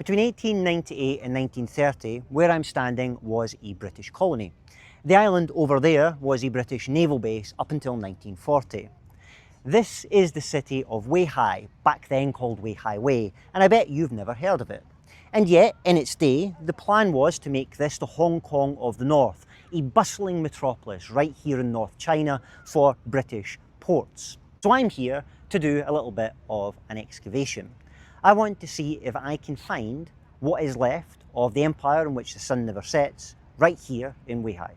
Between 1898 and 1930, where I'm standing was a British colony. The island over there was a British naval base up until 1940. This is the city of Weihai, back then called Weihaiwei, and I bet you've never heard of it. And yet, in its day, the plan was to make this the Hong Kong of the North, a bustling metropolis right here in North China for British ports. So I'm here to do a little bit of an excavation. I want to see if I can find what is left of the empire in which the sun never sets, right here in Weihai.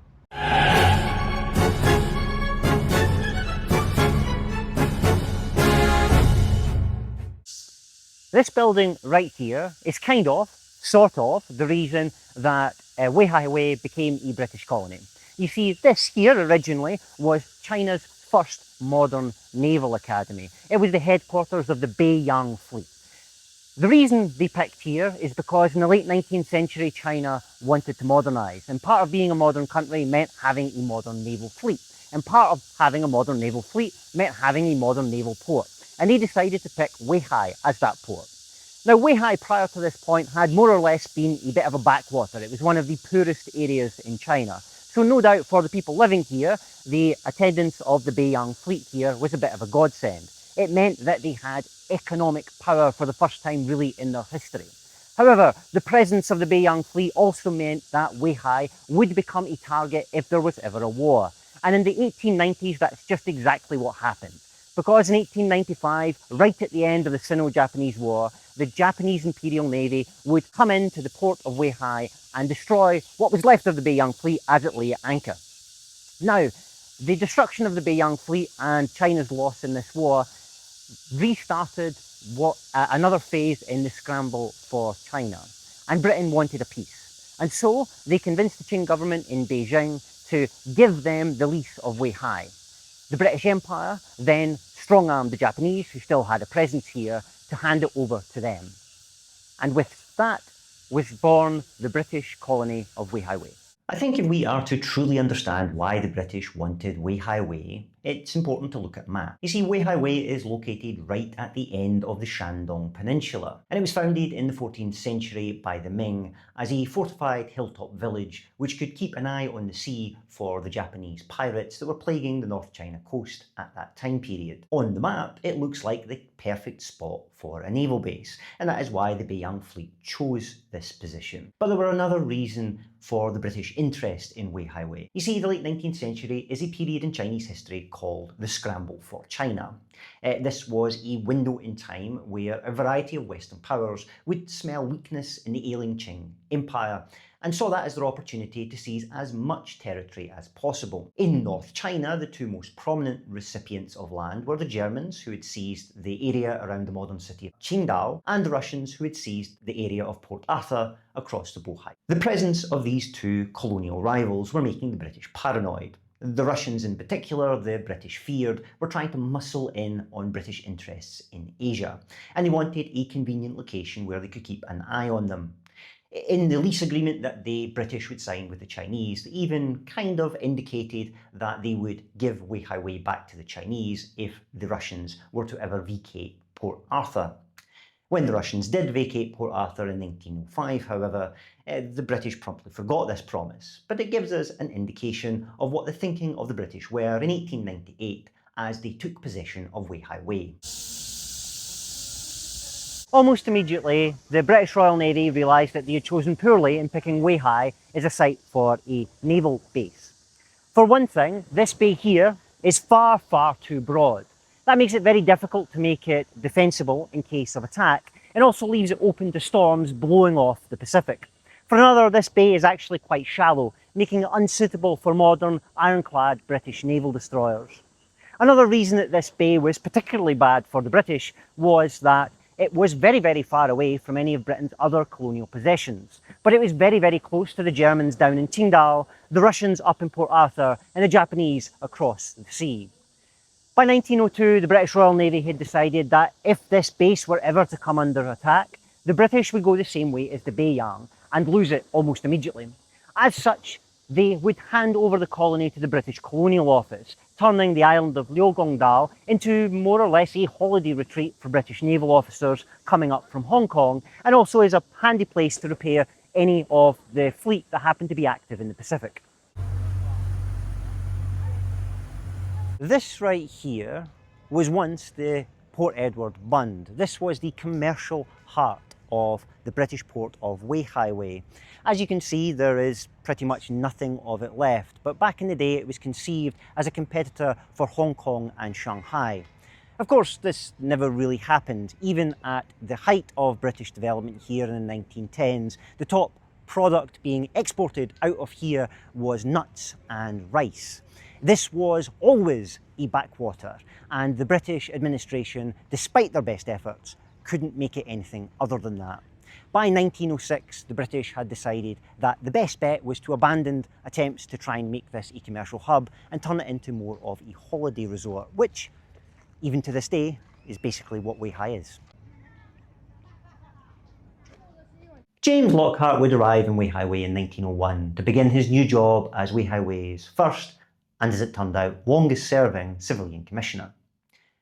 This building right here is sort of, the reason that Weihaiwei became a British colony. You see, this here originally was China's first modern naval academy. It was the headquarters of the Beiyang fleet. The reason they picked here is because in the late 19th century, China wanted to modernise, and part of being a modern country meant having a modern naval fleet, and part of having a modern naval fleet meant having a modern naval port, and they decided to pick Weihai as that port. Now, Weihai prior to this point had more or less been a bit of a backwater. It was one of the poorest areas in China. So no doubt for the people living here, the attendance of the Beiyang fleet here was a bit of a godsend. It meant that they had economic power for the first time really in their history. However, the presence of the Beiyang fleet also meant that Weihai would become a target if there was ever a war. And in the 1890s, that's just exactly what happened. Because in 1895, right at the end of the Sino-Japanese War, the Japanese Imperial Navy would come into the port of Weihai and destroy what was left of the Beiyang fleet as it lay at anchor. Now, the destruction of the Beiyang fleet and China's loss in this war restarted another phase in the scramble for China, and Britain wanted a peace. And so they convinced the Qing government in Beijing to give them the lease of Weihai. The British Empire then strong-armed the Japanese, who still had a presence here, to hand it over to them. And with that was born the British colony of Weihaiwei. I think if we are to truly understand why the British wanted Weihaiwei, it's important to look at a map. You see, Weihaiwei is located right at the end of the Shandong Peninsula, and it was founded in the 14th century by the Ming as a fortified hilltop village which could keep an eye on the sea for the Japanese pirates that were plaguing the North China coast at that time period. On the map, it looks like the perfect spot for a naval base, and that is why the Beiyang fleet chose this position. But there were another reason for the British interest in Weihaiwei. You see, the late 19th century is a period in Chinese history called the Scramble for China. This was a window in time where a variety of Western powers would smell weakness in the ailing Qing Empire and saw that as their opportunity to seize as much territory as possible. In North China, the two most prominent recipients of land were the Germans, who had seized the area around the modern city of Qingdao, and the Russians, who had seized the area of Port Arthur across the Bohai. The presence of these two colonial rivals were making the British paranoid. The Russians in particular, the British feared, were trying to muscle in on British interests in Asia, and they wanted a convenient location where they could keep an eye on them. In the lease agreement that the British would sign with the Chinese, they even kind of indicated that they would give Weihaiwei back to the Chinese if the Russians were to ever vacate Port Arthur. When the Russians did vacate Port Arthur in 1905, however, the British promptly forgot this promise, but it gives us an indication of what the thinking of the British were in 1898 as they took possession of Weihaiwei. Almost immediately, the British Royal Navy realised that they had chosen poorly in picking Weihai as a site for a naval base. For one thing, this bay here is far, far too broad. That makes it very difficult to make it defensible in case of attack, and also leaves it open to storms blowing off the Pacific. For another, this bay is actually quite shallow, making it unsuitable for modern ironclad British naval destroyers. Another reason that this bay was particularly bad for the British was that it was very, very far away from any of Britain's other colonial possessions, but it was very, very close to the Germans down in Qingdao, the Russians up in Port Arthur, and the Japanese across the sea. By 1902, the British Royal Navy had decided that if this base were ever to come under attack, the British would go the same way as the Beiyang and lose it almost immediately. As such, they would hand over the colony to the British Colonial Office, turning the island of Liujiangdao into more or less a holiday retreat for British naval officers coming up from Hong Kong, and also as a handy place to repair any of the fleet that happened to be active in the Pacific. This right here was once the Port Edward Bund. This was the commercial heart of the British port of Weihaiwei. As you can see, there is pretty much nothing of it left, but back in the day it was conceived as a competitor for Hong Kong and Shanghai. Of course, this never really happened. Even at the height of British development here in the 1910s, the top product being exported out of here was nuts and rice. This was always a backwater, and the British administration, despite their best efforts, couldn't make it anything other than that. By 1906, the British had decided that the best bet was to abandon attempts to try and make this a commercial hub and turn it into more of a holiday resort, which, even to this day, is basically what Weihai is. James Lockhart would arrive in Weihaiwei in 1901 to begin his new job as Weihaiwei's first, and as it turned out, longest serving civilian commissioner.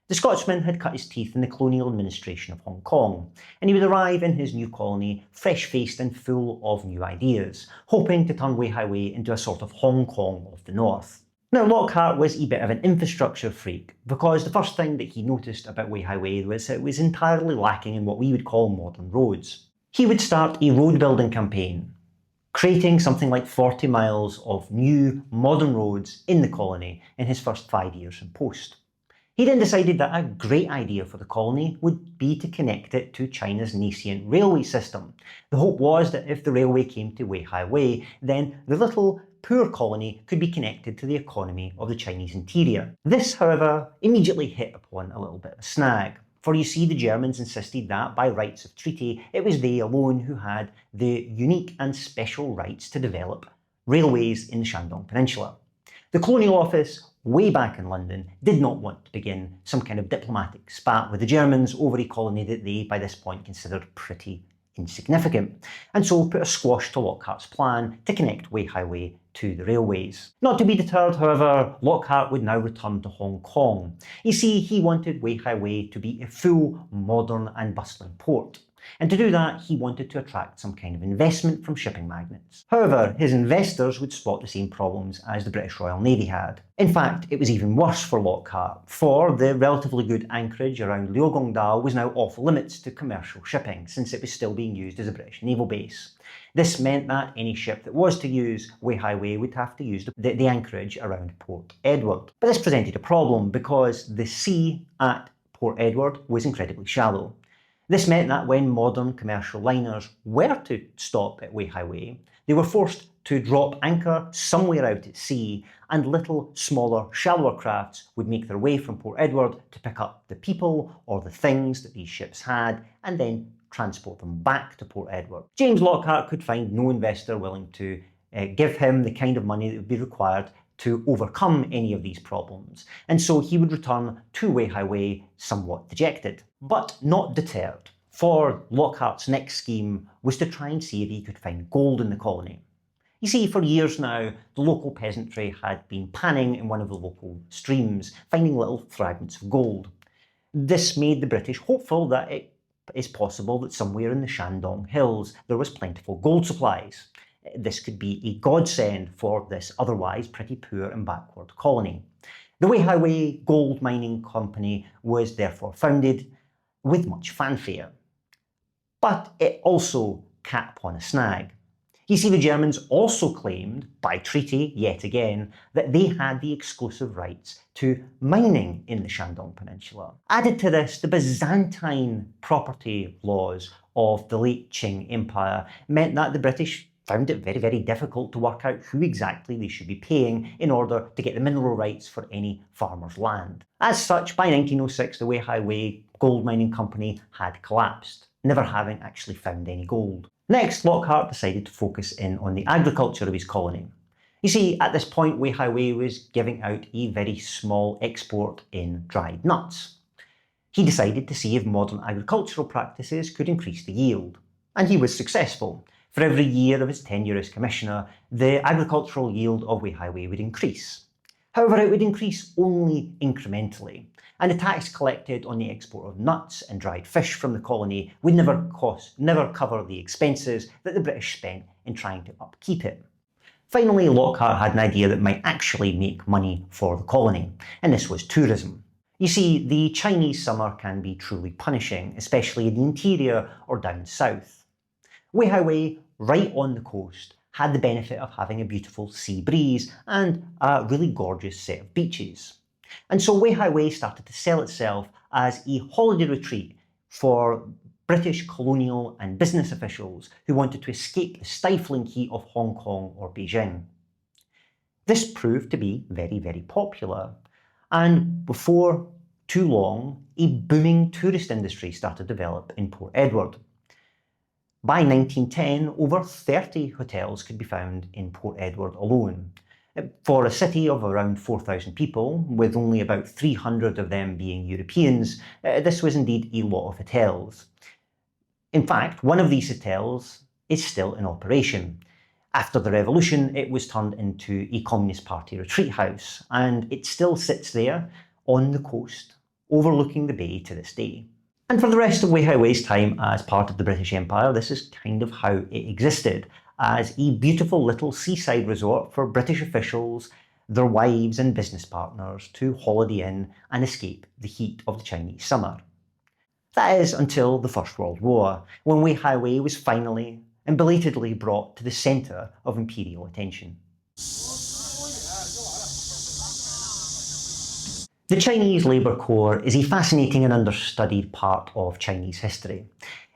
The Scotsman had cut his teeth in the colonial administration of Hong Kong, and he would arrive in his new colony fresh-faced and full of new ideas, hoping to turn Weihaiwei into a sort of Hong Kong of the North. Now, Lockhart was a bit of an infrastructure freak, because the first thing that he noticed about Weihaiwei was that it was entirely lacking in what we would call modern roads. He would start a road building campaign, creating something like 40 miles of new, modern roads in the colony in his first 5 years in post. He then decided that a great idea for the colony would be to connect it to China's nascent railway system. The hope was that if the railway came to Weihaiwei, then the little poor colony could be connected to the economy of the Chinese interior. This, however, immediately hit upon a little bit of a snag. For you see, the Germans insisted that, by rights of treaty, it was they alone who had the unique and special rights to develop railways in the Shandong Peninsula. The Colonial Office, way back in London, did not want to begin some kind of diplomatic spat with the Germans over a colony that they, by this point, considered pretty insignificant, and so put a squash to Lockhart's plan to connect Weihaiwei to the railways. Not to be deterred, however, Lockhart would now return to Hong Kong. You see, he wanted Weihaiwei to be a full, modern and bustling port. And to do that, he wanted to attract some kind of investment from shipping magnates. However, his investors would spot the same problems as the British Royal Navy had. In fact, it was even worse for Lockhart, for the relatively good anchorage around Liujiangdao was now off limits to commercial shipping, since it was still being used as a British naval base. This meant that any ship that was to use Weihaiwei would have to use the anchorage around Port Edward. But this presented a problem because the sea at Port Edward was incredibly shallow. This meant that when modern commercial liners were to stop at Weihaiwei, they were forced to drop anchor somewhere out at sea, and little, smaller, shallower crafts would make their way from Port Edward to pick up the people or the things that these ships had, and then transport them back to Port Edward. James Lockhart could find no investor willing to give him the kind of money that would be required to overcome any of these problems, and so he would return to Weihaiwei somewhat dejected, but not deterred, for Lockhart's next scheme was to try and see if he could find gold in the colony. You see, for years now, the local peasantry had been panning in one of the local streams, finding little fragments of gold. This made the British hopeful that it is possible that somewhere in the Shandong hills there was plentiful gold supplies. This could be a godsend for this otherwise pretty poor and backward colony. The Weihaiwei Gold Mining Company was therefore founded with much fanfare. But it also came upon a snag. You see, the Germans also claimed, by treaty yet again, that they had the exclusive rights to mining in the Shandong Peninsula. Added to this, the Byzantine property laws of the late Qing Empire meant that the British found it very, very difficult to work out who exactly they should be paying in order to get the mineral rights for any farmer's land. As such, by 1906, the Weihaiwei Gold Mining Company had collapsed, never having actually found any gold. Next, Lockhart decided to focus in on the agriculture of his colony. You see, at this point, Weihaiwei was giving out a very small export in dried nuts. He decided to see if modern agricultural practices could increase the yield, and he was successful. For every year of his tenure as commissioner, the agricultural yield of Weihaiwei would increase. However, it would increase only incrementally, and the tax collected on the export of nuts and dried fish from the colony would never cover the expenses that the British spent in trying to upkeep it. Finally, Lockhart had an idea that might actually make money for the colony, and this was tourism. You see, the Chinese summer can be truly punishing, especially in the interior or down south. Weihaiwei, right on the coast, had the benefit of having a beautiful sea breeze and a really gorgeous set of beaches. And so Weihaiwei started to sell itself as a holiday retreat for British colonial and business officials who wanted to escape the stifling heat of Hong Kong or Beijing. This proved to be very, very popular, and before too long, a booming tourist industry started to develop in Port Edward. By 1910, over 30 hotels could be found in Port Edward alone. For a city of around 4,000 people, with only about 300 of them being Europeans, this was indeed a lot of hotels. In fact, one of these hotels is still in operation. After the revolution, it was turned into a Communist Party retreat house, and it still sits there on the coast, overlooking the bay to this day. And for the rest of Weihaiwei's time as part of the British Empire, this is kind of how it existed, as a beautiful little seaside resort for British officials, their wives and business partners to holiday in and escape the heat of the Chinese summer. That is until the First World War, when Weihaiwei was finally and belatedly brought to the centre of imperial attention. The Chinese Labour Corps is a fascinating and understudied part of Chinese history.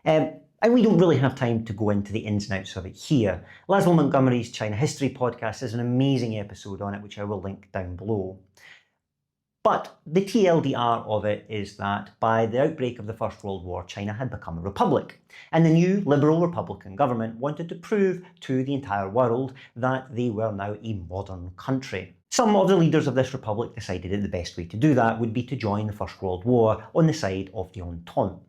And we don't really have time to go into the ins and outs of it here. Laszlo Montgomery's China History podcast has an amazing episode on it, which I will link down below. But the TLDR of it is that by the outbreak of the First World War, China had become a republic, and the new liberal republican government wanted to prove to the entire world that they were now a modern country. Some of the leaders of this republic decided that the best way to do that would be to join the First World War on the side of the Entente.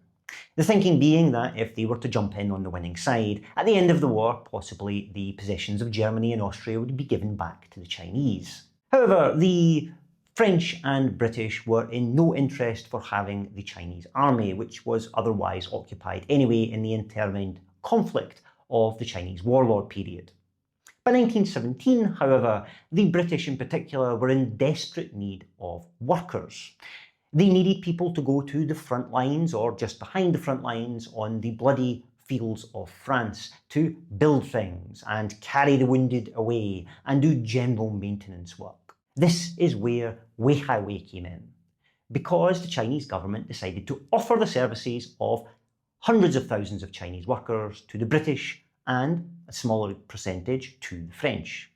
The thinking being that if they were to jump in on the winning side, at the end of the war, possibly the possessions of Germany and Austria would be given back to the Chinese. However, the French and British were in no interest for having the Chinese army, which was otherwise occupied anyway in the interment conflict of the Chinese warlord period. By 1917, however, the British in particular were in desperate need of workers. They needed people to go to the front lines or just behind the front lines on the bloody fields of France to build things and carry the wounded away and do general maintenance work. This is where Weihaiwei came in, because the Chinese government decided to offer the services of hundreds of thousands of Chinese workers to the British and a smaller percentage to the French.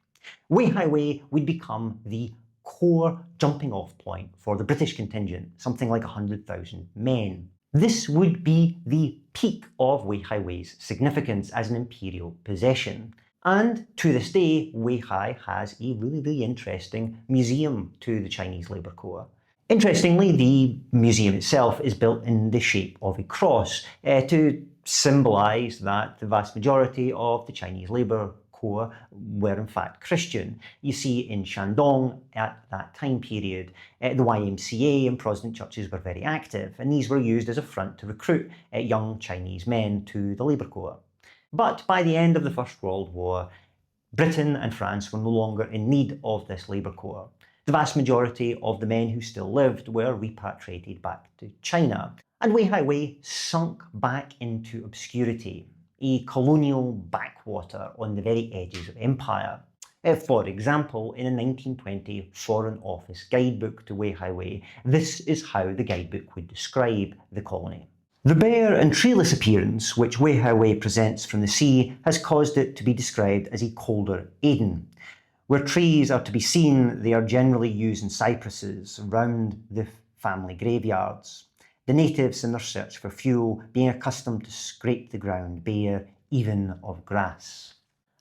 Weihaiwei would become the core jumping off point for the British contingent, something like 100,000 men. This would be the peak of Weihaiwei's significance as an imperial possession. And to this day, Weihai has a really interesting museum to the Chinese Labour Corps. Interestingly, the museum itself is built in the shape of a cross to symbolise that the vast majority of the Chinese Labour Corps were in fact Christian. You see in Shandong at that time period, the YMCA and Protestant churches were very active, and these were used as a front to recruit young Chinese men to the Labour Corps. But by the end of the First World War, Britain and France were no longer in need of this Labour Corps. The vast majority of the men who still lived were repatriated back to China, and Weihaiwei sunk back into obscurity, a colonial backwater on the very edges of empire. For example, in a 1920 Foreign Office guidebook to Weihaiwei, this is how the guidebook would describe the colony. The bare and treeless appearance which Weihaiwei presents from the sea has caused it to be described as a colder Eden. Where trees are to be seen, they are generally used in cypresses around the family graveyards. The natives, in their search for fuel, being accustomed to scrape the ground bare, even of grass.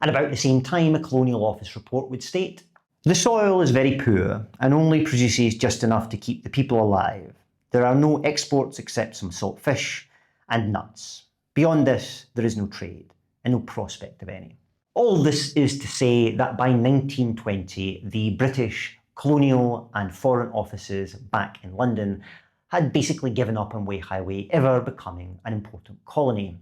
At about the same time, a Colonial Office report would state, "The soil is very poor and only produces just enough to keep the people alive. There are no exports except some salt fish and nuts. Beyond this, there is no trade. and no prospect of any. All this is to say that by 1920, the British colonial and foreign offices back in London had basically given up on Weihaiwei ever becoming an important colony.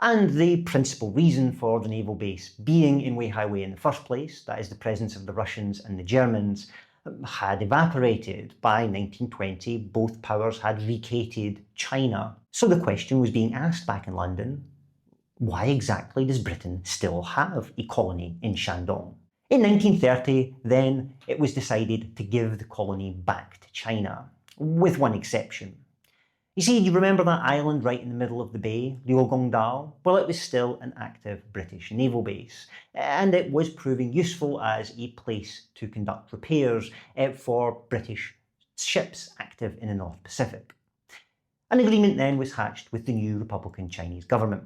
And the principal reason for the naval base being in Weihaiwei in the first place, that is the presence of the Russians and the Germans, had evaporated. By 1920, both powers had vacated China. So the question was being asked back in London, why exactly does Britain still have a colony in Shandong? In 1930, then, it was decided to give the colony back to China, with one exception. You see, you remember that island right in the middle of the bay, Liuegongdao? Well, it was still an active British naval base, and it was proving useful as a place to conduct repairs for British ships active in the North Pacific. An agreement then was hatched with the new Republican Chinese government.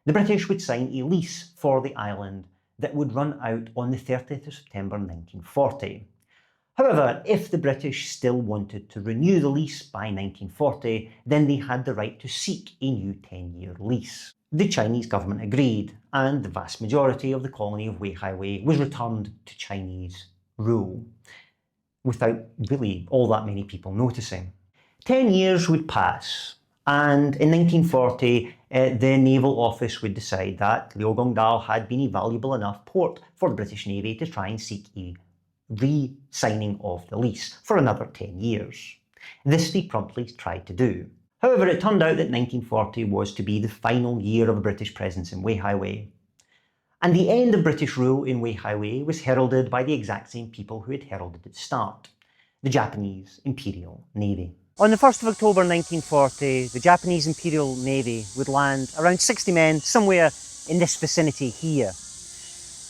The British would sign a lease for the island that would run out on the 30th of September 1940. However, if the British still wanted to renew the lease by 1940, then they had the right to seek a new 10-year lease. The Chinese government agreed, and the vast majority of the colony of Weihaiwei was returned to Chinese rule, without really all that many people noticing. 10 years would pass, and in 1940, the Naval Office would decide that Liuegongdao had been a valuable enough port for the British Navy to try and seek a re-signing of the lease for another 10 years. This they promptly tried to do. However, it turned out that 1940 was to be the final year of a British presence in Weihaiwei. And the end of British rule in Weihaiwei was heralded by the exact same people who had heralded its start, the Japanese Imperial Navy. On the 1st of October 1940, the Japanese Imperial Navy would land around 60 men somewhere in this vicinity here.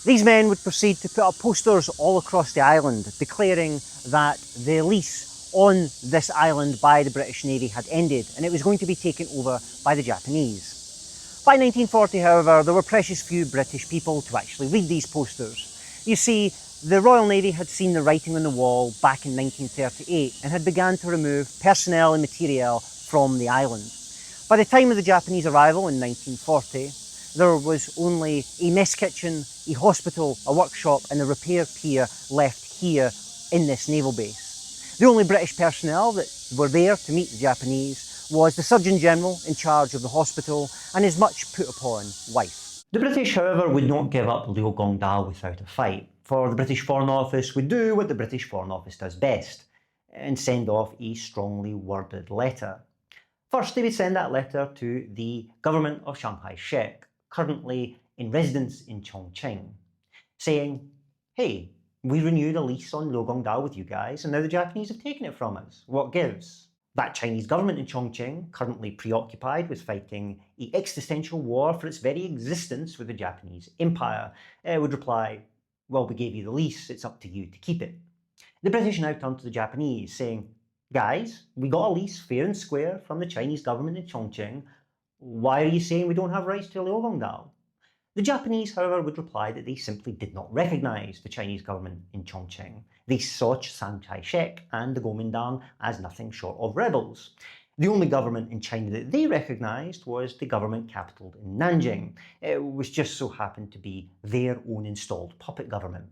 These men would proceed to put up posters all across the island declaring that the lease on this island by the British Navy had ended and it was going to be taken over by the Japanese. By 1940, however, there were precious few British people to actually read these posters. You see, the Royal Navy had seen the writing on the wall back in 1938 and had begun to remove personnel and materiel from the island. By the time of the Japanese arrival in 1940, there was only a mess kitchen, a hospital, a workshop and a repair pier left here in this naval base. The only British personnel that were there to meet the Japanese was the Surgeon General in charge of the hospital and his much put upon wife. The British, however, would not give up Liuegongdao without a fight, for the British Foreign Office would do what the British Foreign Office does best, and send off a strongly worded letter. First, they would send that letter to the government of Shanghai Shek, currently in residence in Chongqing, saying, hey, we renewed a lease on Liuegongdao with you guys and now the Japanese have taken it from us. What gives? That Chinese government in Chongqing, currently preoccupied with fighting an existential war for its very existence with the Japanese Empire, would reply, well, we gave you the lease, it's up to you to keep it. The British now turned to the Japanese saying, guys, we got a lease fair and square from the Chinese government in Chongqing. Why are you saying we don't have rights to Liuegongdao? The Japanese, however, would reply that they simply did not recognise the Chinese government in Chongqing. They saw Chiang Kai-shek and the Kuomintang as nothing short of rebels. The only government in China that they recognised was the government capitalled in Nanjing, which just so happened to be their own installed puppet government.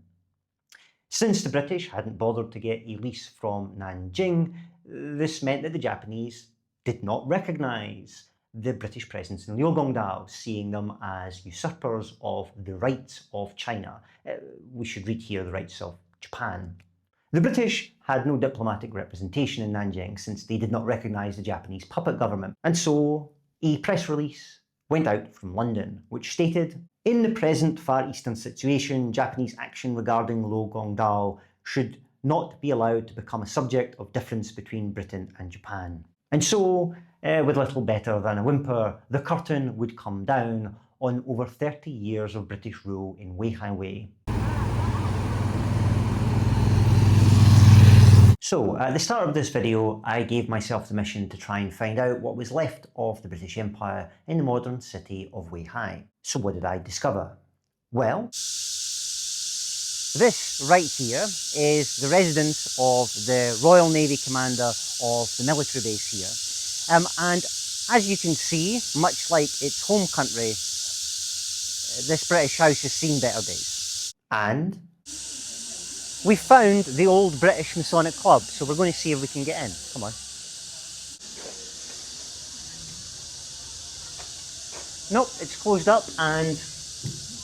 Since the British hadn't bothered to get a lease from Nanjing, this meant that the Japanese did not recognise the British presence in Liuegongdao, seeing them as usurpers of the rights of China. We should read here the rights of Japan. The British had no diplomatic representation in Nanjing since they did not recognise the Japanese puppet government, and so a press release went out from London which stated, in the present Far Eastern situation, Japanese action regarding Liuegongdao should not be allowed to become a subject of difference between Britain and Japan. And so, with little better than a whimper, the curtain would come down on over 30 years of British rule in Weihaiwei. So, at the start of this video, I gave myself the mission to try and find out what was left of the British Empire in the modern city of Weihai. So what did I discover? Well, this right here is the residence of the Royal Navy Commander of the military base here. And as you can see, much like its home country, this British house has seen better days. And We found the old British Masonic Club, so we're going to see if we can get in. Come on. Nope, it's closed up, and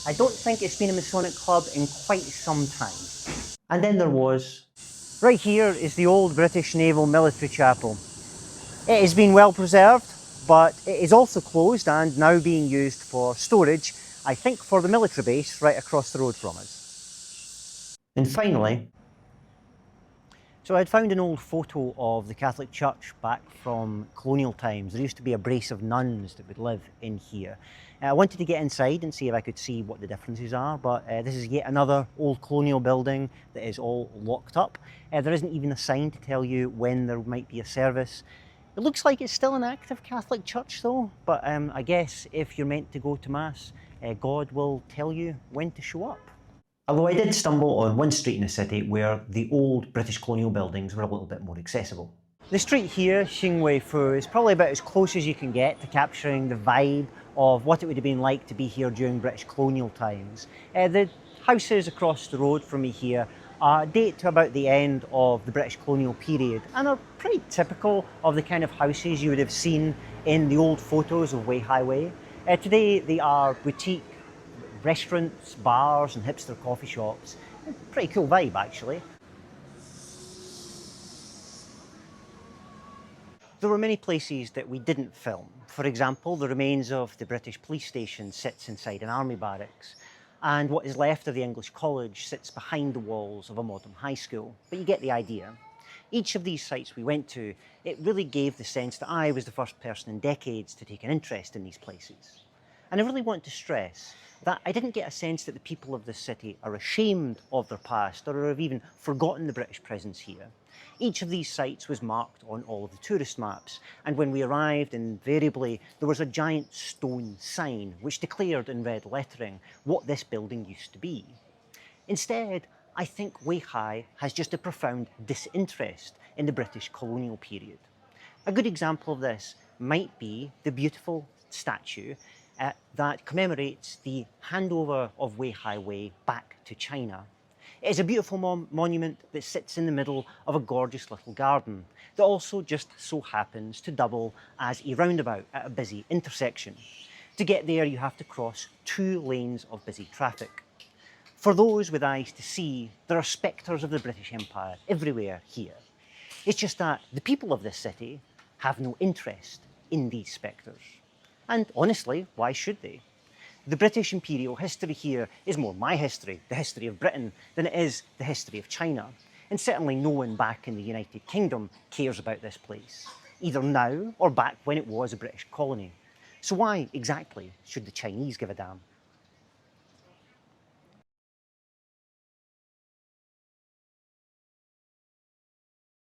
I don't think it's been a Masonic club in quite some time. and then there was Right here is the old British Naval Military Chapel. It has been well preserved, but it is also closed and now being used for storage, I think for the military base right across the road from us. and finally, So I'd found an old photo of the Catholic Church back from colonial times. There used to be a brace of nuns that would live in here. I wanted to get inside and see if I could see what the differences are, but this is yet another old colonial building that is all locked up. There isn't even a sign to tell you when there might be a service. It looks like it's still an active Catholic church though, but I guess if you're meant to go to Mass, God will tell you when to show up. although I did stumble on one street in the city where the old British colonial buildings were a little bit more accessible. The street here, Weihaiwei, is probably about as close as you can get to capturing the vibe of what it would have been like to be here during British colonial times. The houses across the road from me here date to about the end of the British colonial period and are pretty typical of the kind of houses you would have seen in the old photos of Weihaiwei. Today they are boutique restaurants, bars and hipster coffee shops. Pretty cool vibe actually. There were many places that we didn't film. For example, the remains of the British police station sits inside an army barracks, and what is left of the English college sits behind the walls of a modern high school. But you get the idea. Each of these sites we went to, it really gave the sense that I was the first person in decades to take an interest in these places. And I really want to stress that I didn't get a sense that the people of this city are ashamed of their past or have even forgotten the British presence here. Each of these sites was marked on all of the tourist maps, and when we arrived, invariably there was a giant stone sign which declared in red lettering what this building used to be. Instead, I think Weihai has just a profound disinterest in the British colonial period. A good example of this might be the beautiful statue that commemorates the handover of Weihaiwei back to China. It is a beautiful monument that sits in the middle of a gorgeous little garden that also just so happens to double as a roundabout at a busy intersection. To get there, you have to cross 2 lanes of busy traffic. For those with eyes to see, there are spectres of the British Empire everywhere here. It's just that the people of this city have no interest in these spectres. And honestly, why should they? The British imperial history here is more my history, the history of Britain, than it is the history of China. And certainly no one back in the United Kingdom cares about this place, either now or back when it was a British colony. So why exactly should the Chinese give a damn?